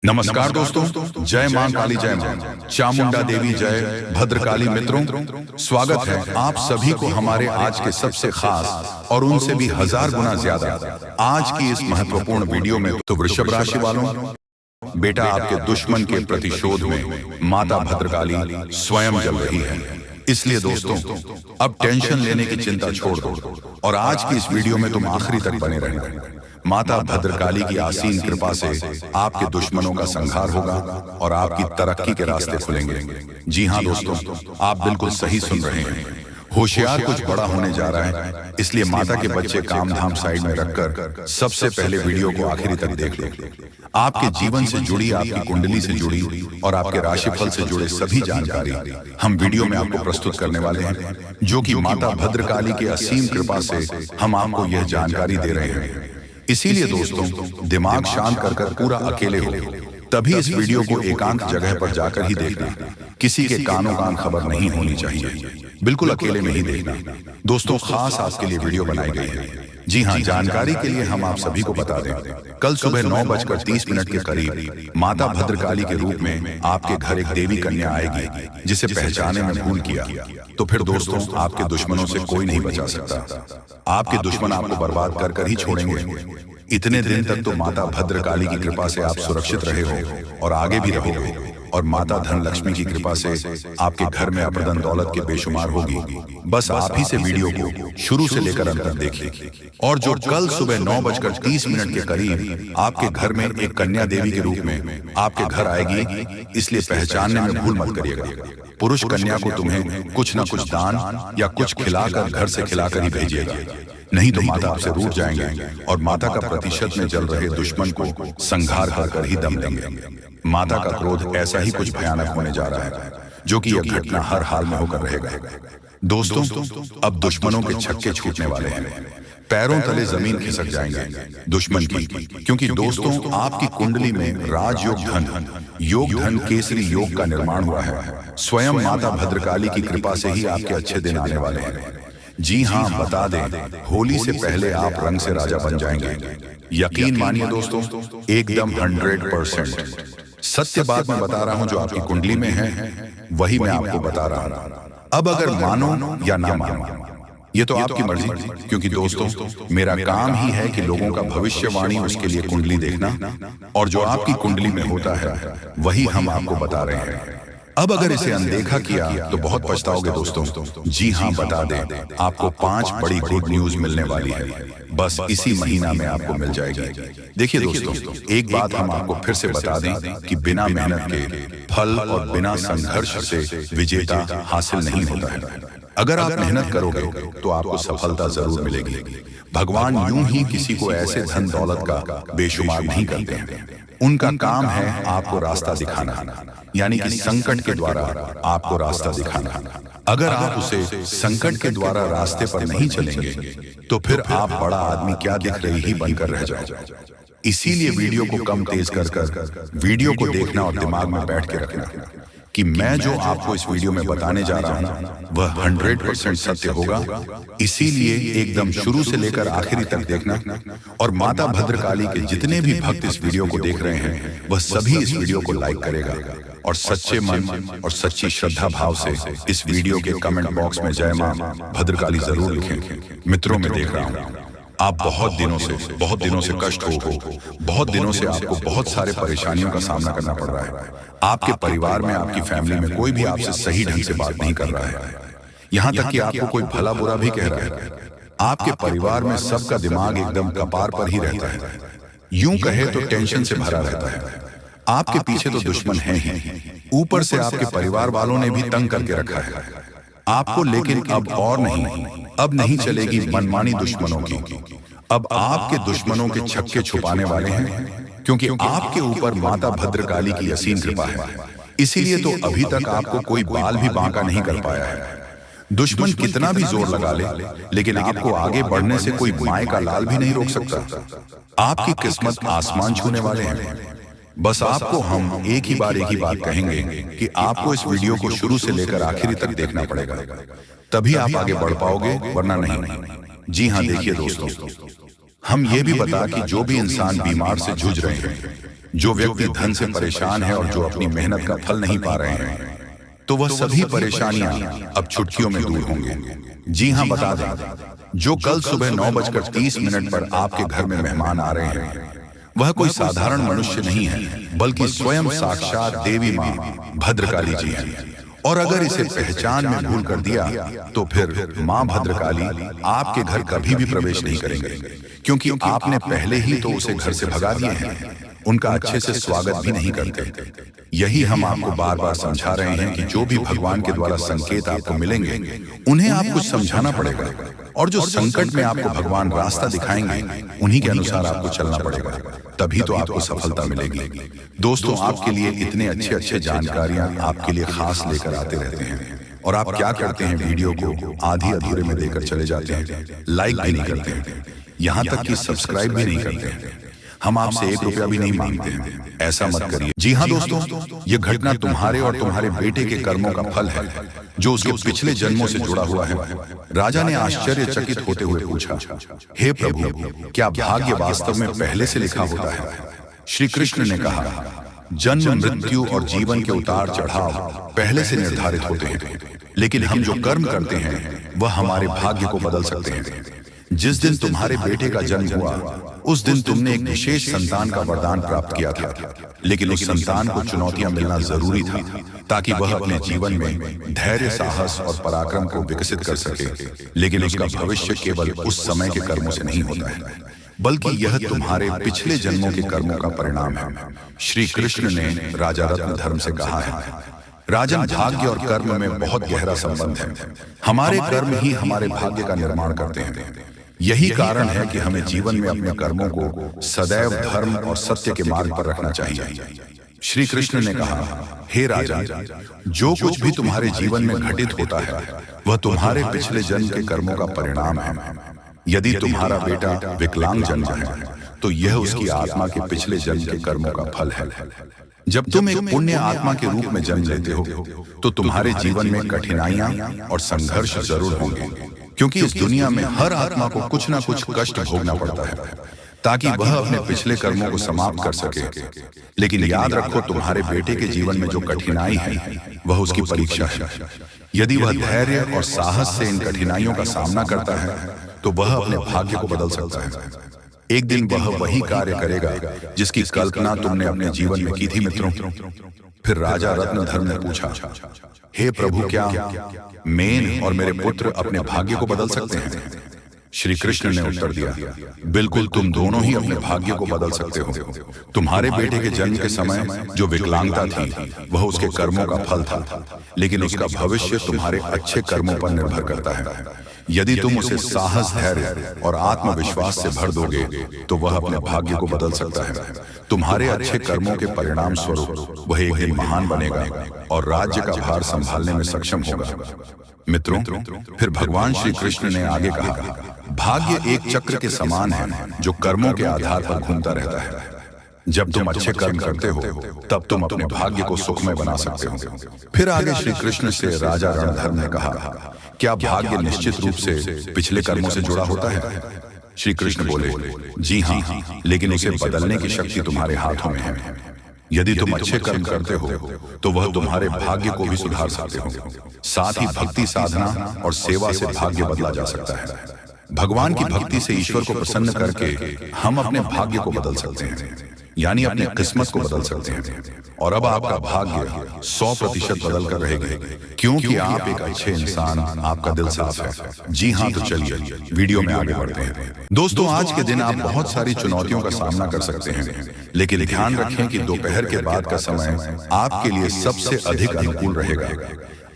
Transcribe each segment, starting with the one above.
नमस्कार दोस्तों, जय मां काली, जय मां चामुंडा देवी, जय भद्रकाली। मित्रों, स्वागत है आप सभी को हमारे आज के सबसे खास और उनसे भी 1000 गुना ज्यादा आज की इस महत्वपूर्ण वीडियो में। तो वृषभ राशि वालों, बेटा आपके दुश्मन के प्रतिशोध में माता भद्रकाली स्वयं जल रही है। इसलिए दोस्तों, अब टेंशन लेने की चिंता छोड़ दो और आज की इस वीडियो में तुम आखिरी तक बने रहना। माता भद्रकाली की आसीन कृपा से आपके दुश्मनों का संहार होगा और आपकी तरक्की के रास्ते खुलेंगे। जी हाँ दोस्तों, आप बिल्कुल सही सुन रहे हैं। होशियार कुछ बड़ा होने जा रहा है, इसलिए माता के बच्चे काम धाम साइड में रखकर सबसे पहले वीडियो को आखिरी तक देख लो। आपके जीवन से जुड़ी, आपकी कुंडली से जुड़ी और आपके राशिफल से जुड़े सभी जानकारी हम वीडियो में आपको प्रस्तुत करने वाले हैं, जो कि माता भद्रकाली की असीम कृपा से हम आपको यह जानकारी दे रहे हैं। इसीलिए दोस्तों, दिमाग शांत कर पूरा अकेले हो, तभी इस वीडियो को एकांत जगह पर जाकर ही देखना। किसी के कानों कान खबर नहीं होनी चाहिए, बिल्कुल अकेले में ही देखना। दोस्तों, खास आपके लिए वीडियो बनाई गई है। जी हाँ, जानकारी के लिए हम आप सभी को बता दें, कल सुबह 9:30 के करीब माता भद्रकाली के रूप में आपके घर एक देवी कन्या आएगी, जिसे पहचाने में भूल किया तो फिर दोस्तों, आपके दुश्मनों से कोई नहीं बचा सकता। आपके दुश्मन आपको बर्बाद कर ही छोड़ेंगे। इतने दिन तक तो माता भद्रकाली की कृपा से आप सुरक्षित रहे हो और आगे भी रहोगे, और माता धन लक्ष्मी की कृपा से आपके घर में अप्रदन दौलत के बेशुमार होगी। बस आप ही से वीडियो को शुरू से लेकर अंत तक देखिए। और जो कल सुबह 9:30 के करीब आपके घर में एक कन्या देवी के रूप में आपके घर आएगी, इसलिए पहचानने में भूल मत करिएगा। पुरुष कन्या को तुम्हें कुछ न कुछ दान या कुछ खिलाकर, घर से खिलाकर ही भेजिएगा, नहीं तो माता आपसे रूठ जाएंगे और माता का प्रतिशत में जल रहे दुश्मन को संहार कर ही दम देंगे। माता का क्रोध ऐसा ही कुछ भयानक होने जा रहा है, जो कि यह घटना हर हाल में होकर रहेगा। दोस्तों, अब दुश्मनों के छक्के छूटने वाले हैं, पैरों तले जमीन खिसक जाएंगे दुश्मन की, क्योंकि दोस्तों, आपकी कुंडली में राजयोग धन केसरी योग का निर्माण हुआ है। स्वयं माता भद्रकाली की कृपा से ही आपके अच्छे दिन आने वाले हैं। जी हाँ, बता दें, होली से पहले आप रंग से राजा बन जाएंगे। यकीन मानिए दोस्तों, एकदम 100% सत्य बात मैं बता रहा हूं। जो आपकी कुंडली में है वही मैं आपको बता रहा हूं। अब अगर मानो या ना मानो, ये तो आपकी मर्जी, क्योंकि दोस्तों, मेरा काम ही है कि लोगों का भविष्यवाणी, उसके लिए कुंडली देखना, और जो आपकी कुंडली में होता है वही हम आपको बता रहे हैं। अब अगर इसे अनदेखा किया तो बहुत पछताओगे दोस्तों। जी हाँ, बता दें, आपको 5 बड़ी गुड न्यूज मिलने वाली है, बस इसी महीना में आपको मिल जाएगी। देखिए दोस्तों, एक बात हम आपको फिर से बता दें कि बिना मेहनत के फल और बिना संघर्ष से विजेता हासिल नहीं होता है। अगर आप मेहनत करोगे तो आपको सफलता जरूर मिलेगी। भगवान यूं ही किसी को ऐसे धन दौलत का बेशुमार नहीं करते हैं। उनका काम है आपको रास्ता दिखाना, यानी कि संकट के द्वारा आपको रास्ता दिखाना। अगर आप उसे संकट के द्वारा रास्ते पर नहीं चलेंगे तो फिर आप बड़ा आदमी क्या दिख रही ही बनकर रह जाओ। इसीलिए वीडियो को कम तेज कर वीडियो को देखना और दिमाग में बैठ के रखना कि मैं जो आपको इस वीडियो में बताने जा रहा हूं वह 100% सत्य होगा। इसीलिए एकदम शुरू से लेकर आखिरी तक देखना, और माता भद्रकाली के जितने भी भक्त इस वीडियो को देख रहे हैं वह सभी इस वीडियो को लाइक करेगा और सच्चे मन और सच्ची श्रद्धा भाव से इस वीडियो के कमेंट बॉक्स में जय मां भद्रकाली जरूर लिखें। मित्रों, मैं देख रहा हूं आप बहुत दिनों से कष्ट हो, बहुत दिनों से आपको बहुत सारे परेशानियों का सामना करना पड़ रहा है। आपके परिवार में, आपकी फैमिली में कोई भी आपसे सही ढंग से बात नहीं कर रहा है, यहाँ तक कि आपको कोई भला बुरा भी कह रहा है। आपके परिवार में सबका दिमाग एकदम कपार पर ही रहता है, यूं कहे तो टेंशन से भरा रहता है। आपके पीछे तो दुश्मन है ही, ऊपर से आपके परिवार वालों ने भी तंग करके रखा है आपको। लेकिन अब नहीं चलेगी मनमानी दुश्मनों की। अब आपके दुश्मनों के छक्के छुपाने वाले हैं, क्योंकि आपके ऊपर माता भद्रकाली की असीम कृपा है। इसीलिए तो अभी तक आपको कोई बाल भी बांका नहीं कर पाया है। दुश्मन कितना भी जोर लगा ले, लेकिन आपको आगे बढ़ने से कोई माय का लाल भी नहीं रोक सकता। आपकी किस्मत आसमान छूने वाले हैं। बस आपको हम एक ही बात कहेंगे कि आपको इस वीडियो को शुरू से लेकर आखिरी तक देखना पड़ेगा, तभी आप आगे बढ़ पाओगे, वरना नहीं। जी हाँ, देखिए दोस्तों, हम ये भी बता कि जो भी इंसान बीमार से जूझ रहे हैं, जो व्यक्ति धन से परेशान है और जो अपनी मेहनत का फल नहीं पा रहे हैं, तो वह सभी परेशानियां अब चुटकियों में दूर होंगी। जी हाँ, बता दें, जो कल सुबह 9:30 पर आपके घर में मेहमान आ रहे हैं, वह कोई साधारण मनुष्य नहीं है, बल्कि स्वयं साक्षात देवी माँ भद्रकाली जी हैं। और अगर इसे पहचान में भूल कर दिया तो फिर माँ भद्रकाली आपके घर कभी भी प्रवेश नहीं करेंगे, क्योंकि आपने पहले ही तो उसे घर से भगा दिए हैं, उनका अच्छे से स्वागत भी नहीं करते। यही हम आपको बार बार समझा रहे हैं कि जो भी भगवान के द्वारा संकेत आपको मिलेंगे, उन्हें आप कुछ समझाना पड़ेगा, और जो संकट में आपको भगवान रास्ता दिखाएंगे, उन्हीं के अनुसार आपको चलना पड़ेगा, तभी तो आपको सफलता मिलेगी। दोस्तों, आपके लिए इतने अच्छे अच्छे जानकारियां आपके लिए खास लेकर आते रहते हैं, और आप क्या करते हैं, वीडियो को आधी अधूरे में देकर चले जाते हैं, लाइक भी नहीं करते हैं, यहाँ तक कि सब्सक्राइब भी नहीं करते हैं। हम आपसे 1 रुपया भी नहीं मांगते हैं, ऐसा मत करिए। जी हाँ दोस्तों, ये घटना तुम्हारे और तुम्हारे बेटे के कर्मों का फल है, जो उसके पिछले जन्मों से जुड़ा हुआ है। राजा ने आश्चर्यचकित होते हुए पूछा, हे प्रभु, क्या भाग्य वास्तव में पहले से लिखा होता है? श्री कृष्ण ने कहा, जन्म, मृत्यु और जीवन के उतार चढ़ाव पहले से निर्धारित होते हैं, लेकिन हम जो कर्म करते हैं वह हमारे भाग्य को बदल सकते हैं। जिस दिन तुम्हारे बेटे का जन्म हुआ, उस दिन तुमने एक विशेष संतान का वरदान प्राप्त किया था, लेकिन उस संतान को चुनौतियां मिलना जरूरी था, ताकि वह अपने जीवन में धैर्य, साहस और पराक्रम को विकसित कर सके। लेकिन उसका भविष्य केवल उस समय के कर्मों से नहीं होता है, बल्कि यह तुम्हारे पिछले जन्मों के कर्मों का परिणाम है। श्री कृष्ण ने राजा रत्नधर्म से कहा है, राजन, भाग्य और कर्म में बहुत गहरा संबंध है। हमारे कर्म ही हमारे भाग्य का निर्माण करते हैं। यही कारण है कि हमें जीवन में अपने कर्मों को सदैव धर्म और सत्य के मार्ग पर रखना चाहिए। श्री कृष्ण ने कहा, हे राजा, जो कुछ भी तुम्हारे जीवन में घटित होता है, वह तुम्हारे पिछले जन्म के कर्मों का परिणाम है। यदि तुम्हारा बेटा विकलांग जन्मा है, तो यह उसकी आत्मा के पिछले जन्म के कर्मों का फल है। जब तुम एक पुण्य आत्मा के रूप में जन्म लेते हो, तो तुम्हारे जीवन में कठिनाइयां और संघर्ष जरूर होंगे, क्योंकि इस दुनिया में हर आत्मा को कुछ ना कुछ कष्ट भोगना पड़ता है, ताकि वह अपने पिछले कर्मों को समाप्त कर सके। लेकिन याद रखो, तुम्हारे बेटे के जीवन में जो कठिनाई है, वह उसकी परीक्षा है। यदि वह धैर्य और साहस से इन कठिनाइयों का सामना करता है, तो वह अपने भाग्य को बदल सकता है। एक दिन वह वही कार्य करेगा जिसकी कल्पना तुमने अपने जीवन में की थी, मित्रों। फिर राजा रत्नधर्म ने पूछा, हे प्रभु, क्या मैं और मेरे पुत्र अपने भाग्य को बदल सकते हैं? श्री कृष्ण ने उत्तर दिया, बिल्कुल, तुम दोनों ही अपने भाग्य को बदल सकते हो। तुम्हारे बेटे के जन्म के समय जो विकलांगता थी, वह उसके कर्मों का फल था, लेकिन उसका भविष्य तुम्हारे अच्छे कर्मों पर निर्भर करता है। यदि तुम उसे साहस, धैर्य और आत्मविश्वास से भर दोगे, तो वह अपने भाग्य को बदल सकता है। तुम्हारे अच्छे कर्मों के परिणाम स्वरूप वह एक दिन महान बनेगा और राज्य का भार संभालने में सक्षम होगा। मित्रों, फिर भगवान श्री कृष्ण ने आगे कहा, भाग्य एक चक्र के समान है, जो कर्मों के आधार पर घूमता रहता है। जब तुम अच्छे कर्म करते हो, तब तुम अपने भाग्य को सुखमय बना सकते हो। फिर आगे श्री कृष्ण से राजा रणधर्म ने कहा, क्या भाग्य निश्चित रूप से पिछले कर्मों से जुड़ा होता है? श्री कृष्ण बोले, जी हाँ, लेकिन उसे बदलने की शक्ति तुम्हारे हाथों में है। यदि तुम अच्छे कर्म करते हो, तो वह तुम्हारे भाग्य को भी सुधार सकते हो। साथ ही भक्ति, साधना और सेवा से भाग्य बदला जा सकता है। भगवान की भक्ति से ईश्वर को प्रसन्न करके हम अपने भाग्य को बदल सकते हैं, यानी अपनी किस्मत को बदल सकते हैं। और अब आपका भाग्य 100% बदल कर रहेगा, क्योंकि आप एक अच्छे इंसान, आपका दिल साफ है। जी हाँ, तो चलिए वीडियो में आगे बढ़ते हैं। दोस्तों, आज के दिन आप बहुत सारी चुनौतियों का सामना कर सकते हैं, लेकिन ध्यान रखें कि दोपहर के बाद का समय आपके लिए सबसे अधिक अनुकूल रहेगा।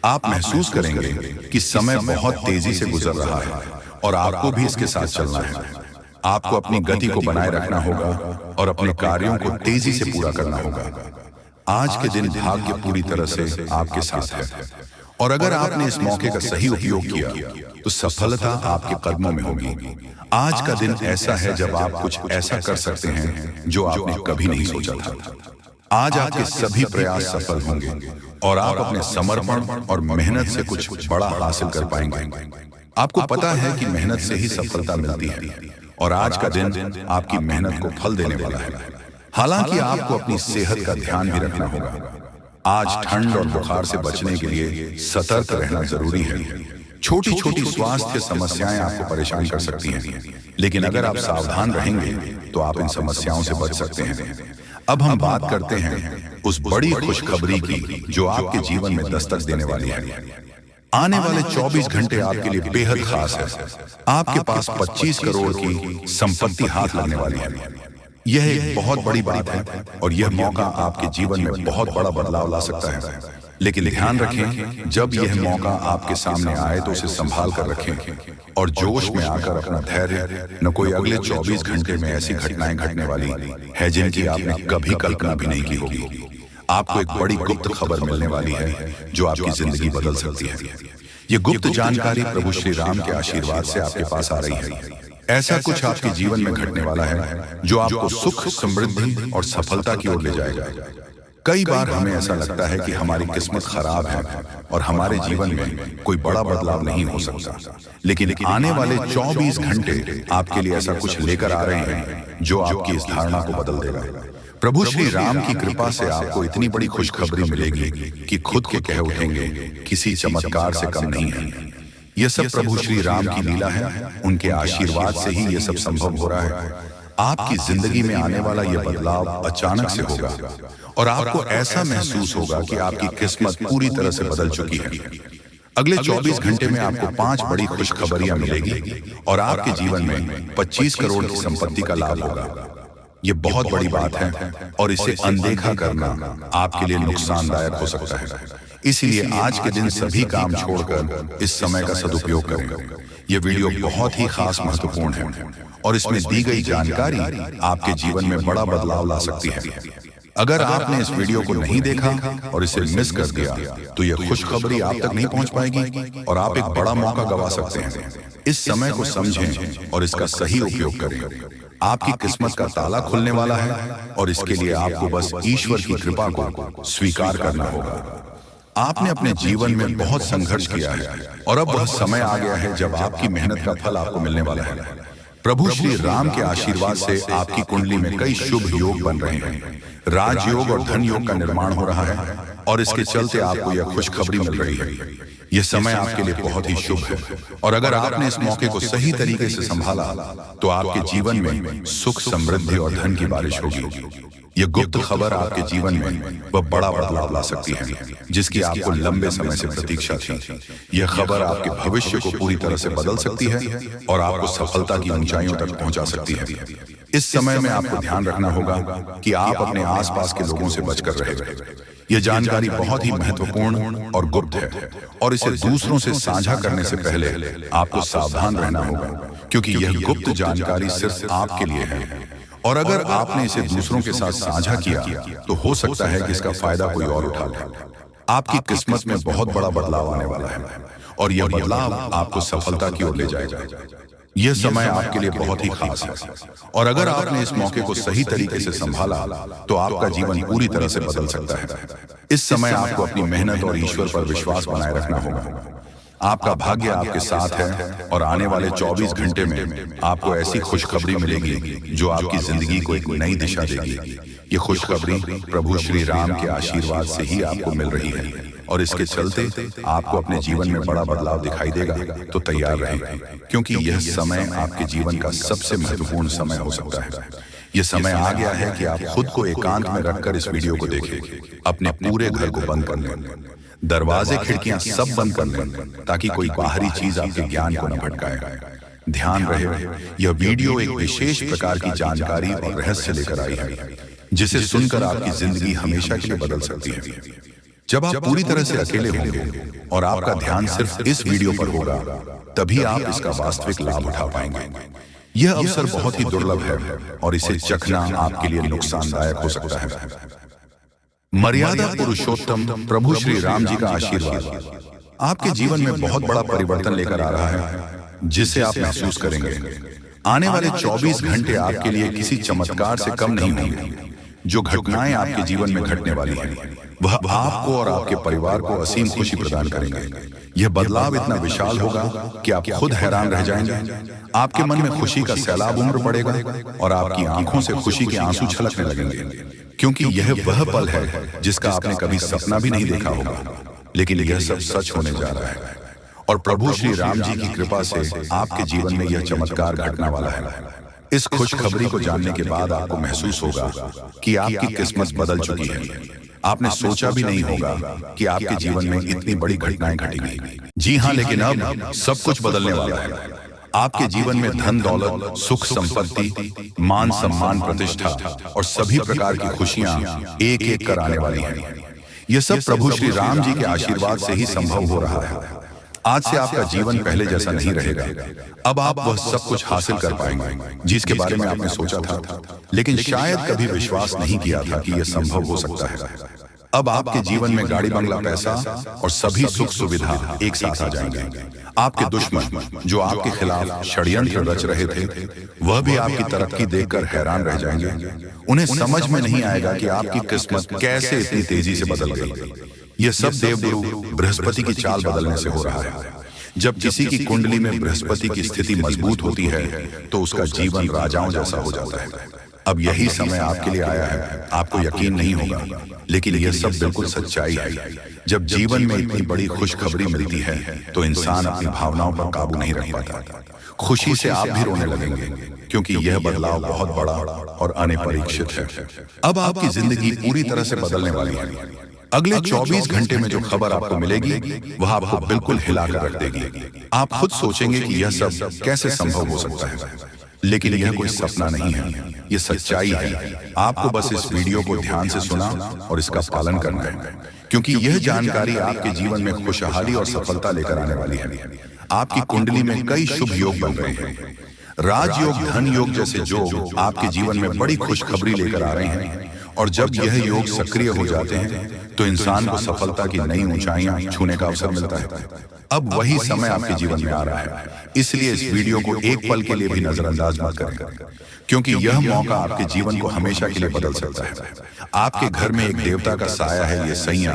आप महसूस करेंगे कि समय बहुत तेजी से गुजर रहा है और आपको भी इसके साथ चलना है। आपको अपनी गति को बनाए रखना होगा और अपने कार्यों को तेजी से पूरा करना होगा। आज के दिन भाग्य पूरी तरह से आपके साथ है, और अगर आपने इस मौके का सही उपयोग किया, तो सफलता आपके कदमों में होगी। आज का दिन ऐसा है जब आप कुछ ऐसा कर सकते हैं जो आपने कभी नहीं सोचा था। आज आपके सभी प्रयास सफल होंगे और आप अपने समर्पण और मेहनत से कुछ बड़ा हासिल कर पाएंगे। आपको पता है कि मेहनत से ही सफलता मिलती है, और आज का दिन आपकी मेहनत को फल देने वाला है। हालांकि आपको अपनी सेहत का ध्यान भी रखना होगा। आज ठंड और बुखार से बचने के लिए सतर्क रहना जरूरी है। छोटी छोटी स्वास्थ्य समस्याएं आपको परेशान कर सकती हैं, लेकिन अगर आप सावधान रहेंगे तो आप इन समस्याओं से बच सकते हैं। अब हम बात करते हैं उस बड़ी खुशखबरी की जो आपके जीवन में दस्तक देने वाली है। आने वाले 24 घंटे आपके लिए बेहद खास है। आपके पास 25 करोड़ की संपत्ति हाथ लगने वाली है। यह एक बहुत बड़ी बात है और यह मौका आपके जीवन में बहुत बड़ा बदलाव ला सकता है। लेकिन ध्यान रखें, जब यह मौका आपके सामने आए तो उसे संभाल कर रखें और जोश में आकर अपना धैर्य, न कोई अगले 24 घंटे में ऐसी घटनाएं घटने वाली है जिनकी आपने कभी कल्पना भी नहीं की होगी। आपको एक बड़ी गुप्त खबर मिलने वाली है जो आपकी जिंदगी बदल सकती है। ये गुप्त जानकारी प्रभु श्री राम के आशीर्वाद से आपके पास आ रही है। ऐसा कुछ आपके जीवन में घटने वाला है जो आपको सुख, समृद्धि और सफलता की ओर ले जाएगा। कई बार हमें ऐसा लगता है कि हमारी किस्मत खराब है और हमारे जीवन में कोई बड़ा बदलाव नहीं हो सकता, लेकिन आने वाले 24 घंटे आपके लिए ऐसा कुछ लेकर आ रहे हैं जो आपकी इस धारणा को बदल देगा। प्रभु श्री राम की कृपा से आपको इतनी बड़ी खुशखबरी मिलेगी कि खुद के कह उठेंगे, किसी चमत्कार से कम नहीं है। यह सब प्रभु श्री राम की लीला है। उनके आशीर्वाद से ही यह सब संभव हो रहा है। आपकी जिंदगी में आने वाला यह बदलाव अचानक से होगा और आपको ऐसा महसूस होगा कि आपकी किस्मत पूरी तरह से बदल चुकी है। अगले 24 घंटे में आपको 5 बड़ी खुशखबरियां मिलेगी और आपके जीवन में 25 करोड़ की संपत्ति का लाभ होगा। ये बहुत बड़ी बात है और इसे अनदेखा करना आपके लिए नुकसानदायक हो सकता है। इसलिए आज के दिन सभी काम छोड़कर इस समय का सदुपयोग करें। यह वीडियो बहुत ही खास महत्वपूर्ण है और इसमें दी गई जानकारी आपके जीवन में बड़ा बदलाव ला सकती है। अगर आपने इस वीडियो को नहीं देखा और इसे मिस कर दिया तो यह खुशखबरी आप तक नहीं पहुंच पाएगी और आप एक बड़ा मौका गंवा सकते हैं। इस समय को समझें और इसका सही उपयोग करें। आपकी किस्मत का ताला खुलने वाला है और इसके लिए आपको बस ईश्वर की कृपा को स्वीकार करना होगा। आपने अपने जीवन में बहुत संघर्ष किया है और अब वह समय आ गया है जब आपकी मेहनत का फल आपको मिलने वाला है। प्रभु श्री राम के आशीर्वाद से आपकी कुंडली में कई शुभ योग बन रहे हैं। राजयोग और धन योग का निर्माण हो रहा है और इसके चलते आपको यह खुशखबरी मिल रही है। यह समय आपके लिए बहुत ही शुभ है और अगर आपने इस मौके को सही तरीके से संभाला तो आपके जीवन में सुख, समृद्धि और धन की बारिश होगी। यह गुप्त खबर आपके जीवन में वह बड़ा बदलाव ला सकती है जिसकी आपको लंबे समय से प्रतीक्षा थी। यह खबर आपके भविष्य को पूरी तरह से बदल सकती है और आपको सफलता की ऊंचाइयों तक पहुंचा सकती है। इस समय में आपको ध्यान रखना होगा कि आप अपने आसपास के लोगों से बचकर रहें। यह जानकारी बहुत ही महत्वपूर्ण और गुप्त है और इसे दूसरों से साझा करने से पहले आपको सावधान रहना होगा, क्योंकि यह गुप्त जानकारी सिर्फ आपके लिए है और अगर आपने इसे दूसरों के साथ साझा किया तो हो सकता है कि इसका फायदा कोई और उठा ले। आपकी किस्मत में बहुत बड़ा बदलाव आने वाला है और यह बदलाव आपको सफलता की ओर ले जाएगा। यह समय आपके लिए बहुत ही खास है और अगर आपने इस मौके को सही तरीके से संभाला तो आपका जीवन पूरी तरह से बदल सकता है। इस समय आपको अपनी मेहनत और ईश्वर पर विश्वास बनाए रखना होगा। आपका भाग्य आपके साथ है और आने वाले 24 घंटे में आपको ऐसी खुशखबरी मिलेगी जो आपकी जिंदगी को एक नई दिशा देगी। ये खुशखबरी प्रभु श्री राम के आशीर्वाद से ही आपको मिल रही है और इसके चलते आपको अपने जीवन में बड़ा बदलाव दिखाई देगा। तो तैयार रहें, क्योंकि यह समय आपके जीवन का सबसे महत्वपूर्ण समय हो सकता है। यह समय आ गया है कि आप खुद को एकांत में रखकर इस वीडियो को देखें। अपने पूरे घर को बंद कर लें, दरवाजे खिड़कियां सब बंद कर लें ताकि कोई बाहरी चीज आपके ज्ञान को न भटकाए। ध्यान रहे, यह वीडियो एक विशेष प्रकार की जानकारी और रहस्य लेकर आई है जिसे सुनकर आपकी जिंदगी हमेशा के लिए बदल सकती है। जब आप पूरी तरह से अकेले होंगे और आपका ध्यान सिर्फ इस वीडियो पर होगा, तभी आप इसका वास्तविक लाभ उठा पाएंगे। यह अवसर बहुत ही दुर्लभ है और इसे चखना आपके लिए नुकसानदायक हो सकता है। मर्यादा पुरुषोत्तम प्रभु श्री राम जी का आशीर्वाद आपके जीवन में बहुत बड़ा परिवर्तन लेकर आ रहा है, जिसे आप महसूस करेंगे। आने वाले 24 घंटे आपके लिए किसी चमत्कार से कम नहीं होंगे। जो घटनाएं आपके जीवन में घटने वाली हैं, वह आपको और आपके परिवार को असीम खुशी प्रदान करेंगे। यह बदलाव इतना विशाल होगा कि आप खुद हैरान रह जाएंगे। आपके मन में खुशी का सैलाब उमड़ पड़ेगा और आपकी आंखों से खुशी के आंसू छलकने लगेंगे, क्योंकि यह वह पल है जिसका आपने कभी सपना भी नहीं देखा होगा, लेकिन यह सब सच होने जा रहा है। और प्रभु श्री राम जी की कृपा से आपके जीवन में यह चमत्कार घटने वाला है। इस खुशखबरी को जानने के बाद आपको महसूस होगा कि आपकी किस्मत बदल चुकी है। आपने सोचा भी नहीं होगा कि आपके जीवन में इतनी बड़ी घटनाएं घटेंगी। जी हाँ, लेकिन अब सब कुछ बदलने वाला है। आपके जीवन में धन दौलत, सुख संपत्ति, मान सम्मान, प्रतिष्ठा और सभी प्रकार की खुशियां एक एक कर आने वाली हैं। यह सब प्रभु श्री राम जी के आशीर्वाद से ही संभव हो रहा है। आज से आपका जीवन पहले जैसा नहीं रहेगा। अब आप वह सब कुछ हासिल कर पाएंगे जिसके बारे में आपने सोचा था, लेकिन शायद कभी विश्वास नहीं किया था कि यह संभव हो सकता है। अब आपके जीवन में गाड़ी बंगला, पैसा और सभी सुख सुविधा एक साथ आ जाएंगे। आपके दुश्मन जो आपके खिलाफ षड्यंत्र रच रहे थे, वह भी आपकी तरक्की देखकर हैरान रह जाएंगे। उन्हें समझ में नहीं आएगा कि आपकी किस्मत कैसे इतनी तेजी से बदल गई। यह सब देवगुरु बृहस्पति की चाल बदलने से हो रहा है। जब किसी की कुंडली में बृहस्पति की स्थिति मजबूत होती है तो उसका जीवन राजाओं जैसा हो जाता है। अब यही समय आपके लिए आया है। आपको यकीन नहीं होगा, लेकिन यह सब बिल्कुल सच्चाई है। जब जीवन में इतनी बड़ी खुशखबरी मिलती है तो इंसान अपनी भावनाओं पर काबू नहीं रख पाता। खुशी से आप भी रोने लगेंगे, क्योंकि यह बदलाव बहुत बड़ा और अनपेक्षित है। अब आपकी जिंदगी पूरी तरह से बदलने वाली है। अगले 24 घंटे में जो खबर आपको मिलेगी वह आपको बिल्कुल हिलाकर रख देगी। आप खुद सोचेंगे कि यह सब कैसे संभव हो सकता है, लेकिन यह कोई सपना नहीं है, यह सच्चाई है। आपको बस इस वीडियो को ध्यान से सुना और इसका पालन करना है, क्योंकि यह जानकारी आपके जीवन में खुशहाली और सफलता लेकर आने वाली है। आपकी कुंडली में कई शुभ योग बन रहे हैं। राजयोग, धन योग जैसे योग आपके जीवन में बड़ी खुशखबरी लेकर आ रहे हैं। और जब यह योग सक्रिय हो जाते हैं तो इंसान को सफलता की नई ऊंचाइयां छूने का अवसर मिलता है। अब वही समय आपके जीवन में आ रहा है। इसलिए इस वीडियो को एक पल के लिए भी नजरअंदाज मत करें, क्योंकि यह मौका आपके जीवन को हमेशा के लिए बदल सकता है। आपके घर में एक देवता का साया है। ये सैया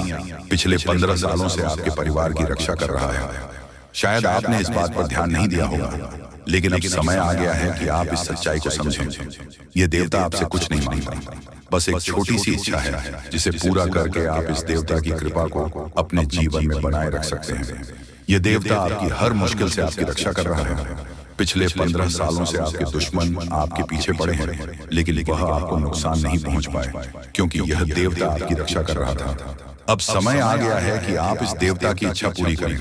पिछले 15 सालों से आपके परिवार की रक्षा कर रहा है। शायद आपने इस बात पर ध्यान नहीं दिया होगा, लेकिन अब समय आ गया है कि आप इस सच्चाई को समझें। यह देवता आपसे कुछ नहीं मांगता, बस एक छोटी सी इच्छा है जिसे पूरा करके आप इस देवता की कृपा को अपने जीवन में बनाए रख सकते हैं। यह देवता आपकी हर मुश्किल से आपकी रक्षा कर रहा है। पिछले 15 सालों से आपके दुश्मन आपके पीछे पड़े हैं, लेकिन वह आपको नुकसान नहीं पहुंच पाए, क्योंकि यह देवता आपकी रक्षा कर रहा था। अब समय आ गया है कि आप इस देवता की इच्छा पूरी करें।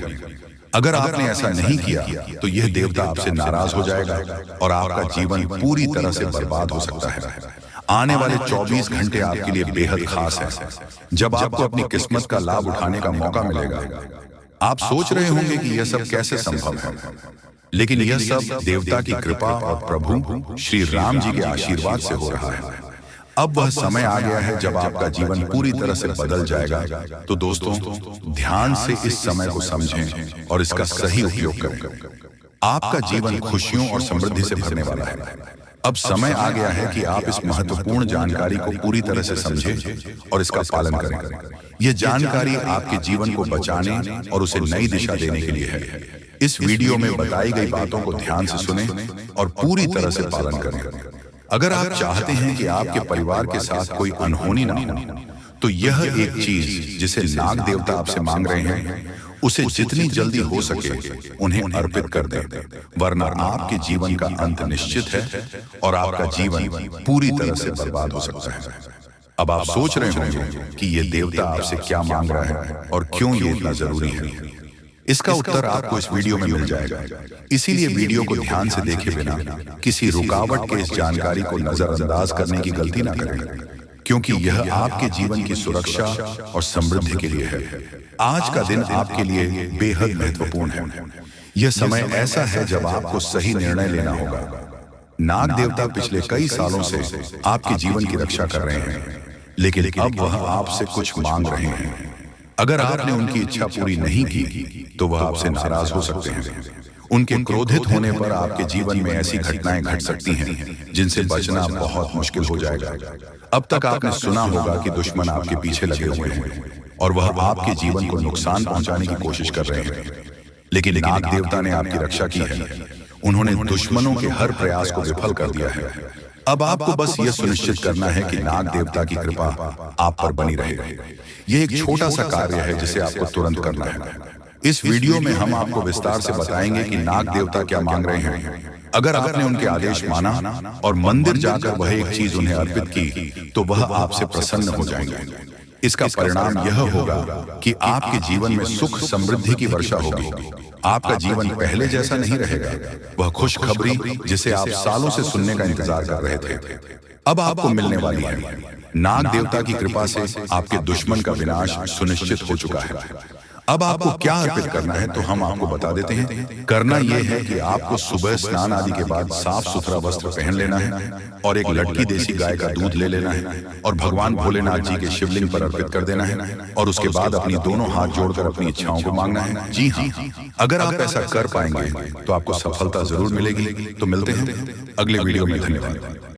अगर आपने ऐसा नहीं किया तो यह देवता आपसे नाराज हो जाएगा और आपका जीवन पूरी तरह से बर्बाद हो सकता है। आने वाले 24 घंटे आपके लिए बेहद खास है, जब आपको अपनी किस्मत का लाभ उठाने का मौका मिलेगा। आप सोच रहे होंगे कि यह सब कैसे संभव है, लेकिन यह सब देवता की कृपा और प्रभु श्री राम जी के आशीर्वाद से हो रहा है। अब वह समय आ गया है जब आपका जीवन पूरी तरह से बदल जाएगा। तो दोस्तों, ध्यान से इस समय को समझें और इसका सही उपयोग करें। आपका जीवन खुशियों और समृद्धि से भरने वाला है। अब समय आ गया है कि आप इस महत्वपूर्ण जानकारी को पूरी तरह से समझें और इसका पालन करें। यह जानकारी आपके जीवन को बचाने और उसे नई दिशा देने के लिए है। इस वीडियो में बताई गई बातों को ध्यान से सुनें और पूरी तरह से पालन करें। अगर आप चाहते हैं कि आपके परिवार के साथ कोई अनहोनी ना हो, तो यह एक चीज जिसे नाग देवता आपसे मांग रहे हैं, उसे जितनी जल्दी हो सके उन्हें अर्पित कर दें, वरना आपके जीवन का अंत निश्चित है और आपका जीवन पूरी तरह से बर्बाद हो सकता है। अब आप सोच रहे होंगे कि ये देवता आपसे क्या मांग रहा है और क्यों ये इतना जरूरी है। इसका उत्तर आपको इस वीडियो में मिल जाएगा, इसीलिए वीडियो को ध्यान से देखे बिना किसी रुकावट के इस जानकारी को नजरअंदाज करने की गलती ना करें, क्योंकि यह आपके जीवन की सुरक्षा और समृद्धि के लिए है। आज का दिन आपके लिए बेहद महत्वपूर्ण है। यह समय ऐसा है जब आपको सही निर्णय लेना होगा। नाग देवता पिछले कई सालों से आपके जीवन की रक्षा कर रहे हैं, लेकिन अब वह आपसे कुछ मांग रहे हैं। अगर आपने उनकी इच्छा पूरी नहीं की तो वह आपसे नाराज हो सकते हैं। उनके क्रोधित होने पर आपके जीवन में ऐसी घटनाएं घट सकती हैं जिनसे बचना बहुत मुश्किल हो जाएगा। अब तक आपने सुना होगा कि दुश्मन आपके पीछे लगे हुए हैं और वह आपके जीवन को नुकसान पहुंचाने की कोशिश कर रहे हैं, लेकिन नाग देवता ने आपकी रक्षा की है। उन्होंने दुश्मनों के हर प्रयास को विफल कर दिया है। अब आपको बस यह सुनिश्चित करना है कि नाग देवता की कृपा आप पर बनी रहे। यह एक छोटा सा कार्य है जिसे आपको तुरंत करना है। इस वीडियो में हम आपको विस्तार से बताएंगे कि नाग देवता क्या मांग रहे हैं। अगर आपने उनके आदेश माना और मंदिर जाकर वह एक चीज उन्हें अर्पित की तो वह आपसे प्रसन्न हो जाएंगे। इसका परिणाम यह होगा कि आपके जीवन में सुख समृद्धि की वर्षा होगी। आपका जीवन पहले जैसा नहीं रहेगा। वह खुशखबरी जिसे आप सालों से सुनने का इंतजार कर रहे थे अब आपको मिलने वाली है। नाग देवता की कृपा से आपके दुश्मन का विनाश सुनिश्चित हो चुका है। अब आपको क्या अर्पित करना है तो हम आपको बता देते हैं। करना यह है कि आपको सुबह स्नान आदि के बाद साफ सुथरा वस्त्र पहन लेना है और एक लड़की देसी गाय का दूध ले लेना है और भगवान भोलेनाथ जी के शिवलिंग पर अर्पित कर देना है और उसके बाद अपनी दोनों हाथ जोड़कर अपनी इच्छाओं को मांगना है। जी हाँ, अगर आप ऐसा कर पाएंगे तो आपको सफलता जरूर मिलेगी। तो मिलते हैं अगले वीडियो में। धन्यवाद।